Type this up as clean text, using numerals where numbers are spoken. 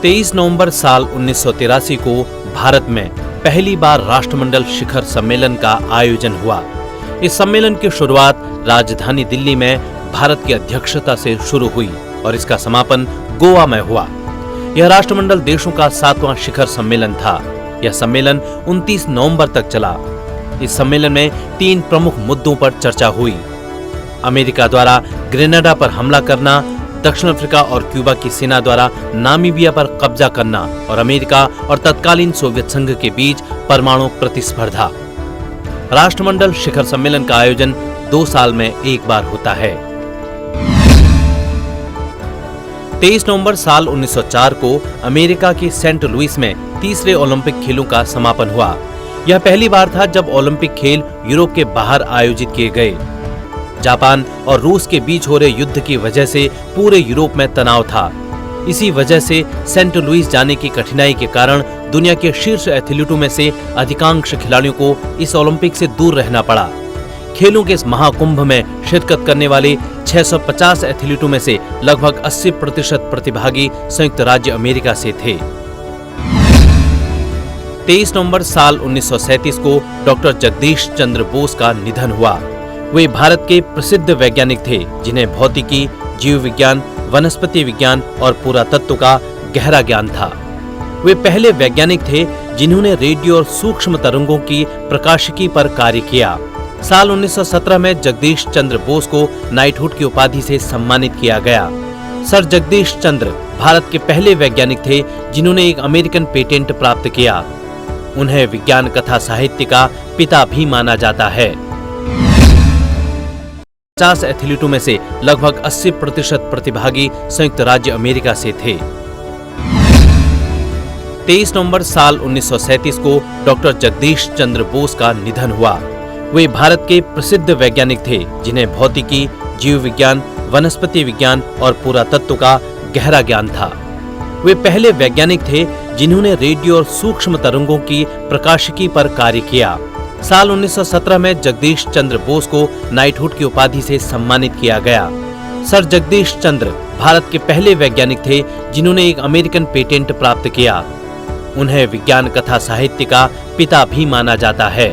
तेईस नवंबर साल 1983 को भारत में पहली बार राष्ट्रमंडल शिखर सम्मेलन का आयोजन हुआ। इस सम्मेलन की शुरुआत राजधानी दिल्ली में भारत की अध्यक्षता से शुरू हुई और इसका समापन गोवा में हुआ। यह राष्ट्रमंडल देशों का 7वां शिखर सम्मेलन था। यह सम्मेलन 29 नवंबर तक चला। इस सम्मेलन में 3 प्रमुख मुद्दों पर चर्चा हुई। अमेरिका द्वारा ग्रेनेडा पर हमला करना, दक्षिण अफ्रीका और क्यूबा की सेना द्वारा नामीबिया पर कब्जा करना और अमेरिका और तत्कालीन सोवियत संघ के बीच परमाणु प्रतिस्पर्धा। राष्ट्रमंडल शिखर सम्मेलन का आयोजन 2 साल में एक बार होता है। 23 नवंबर साल 1904 को अमेरिका के सेंट लुइस में तीसरे ओलंपिक खेलों का समापन हुआ। यह पहली बार था जब ओलंपिक खेल यूरोप के बाहर आयोजित किए गए। जापान और रूस के बीच हो रहे युद्ध की वजह से पूरे यूरोप में तनाव था। इसी वजह से सेंट लुइस जाने की कठिनाई के कारण दुनिया के शीर्ष एथलीटों में से अधिकांश खिलाड़ियों को इस ओलंपिक से दूर रहना पड़ा। खेलों के इस महाकुंभ में शिरकत करने वाले 650 एथलीटों में से लगभग 80% प्रतिभागी संयुक्त राज्य अमेरिका से थे। 23 नवंबर साल 1937 को डॉक्टर जगदीश चंद्र बोस का निधन हुआ। वे भारत के प्रसिद्ध वैज्ञानिक थे जिन्हें भौतिकी, जीव विज्ञान, वनस्पति विज्ञान और पुरातत्व का गहरा ज्ञान था। वे पहले वैज्ञानिक थे जिन्होंने रेडियो और सूक्ष्म तरंगों की प्रकाशिकी पर कार्य किया। साल 1917 में जगदीश चंद्र बोस को नाइटहुड की उपाधि से सम्मानित किया गया। सर जगदीश चंद्र भारत के पहले वैज्ञानिक थे जिन्होंने एक अमेरिकन पेटेंट प्राप्त किया। उन्हें विज्ञान कथा साहित्य का पिता भी माना जाता है। 50 एथलीटों में से लगभग 80% प्रतिभागी संयुक्त राज्य अमेरिका से थे। 23 नवंबर साल 1937 को डॉक्टर जगदीश चंद्र बोस का निधन हुआ। वे भारत के प्रसिद्ध वैज्ञानिक थे जिन्हें भौतिकी, जीव विज्ञान, वनस्पति विज्ञान और पुरातत्व का गहरा ज्ञान था। वे पहले वैज्ञानिक थे जिन्होंने रेडियो और सूक्ष्म तरंगों की प्रकाशिकी पर कार्य किया। साल 1917 में जगदीश चंद्र बोस को नाइटहुड की उपाधि से सम्मानित किया गया। सर जगदीश चंद्र भारत के पहले वैज्ञानिक थे जिन्होंने एक अमेरिकन पेटेंट प्राप्त किया। उन्हें विज्ञान कथा साहित्य का पिता भी माना जाता है।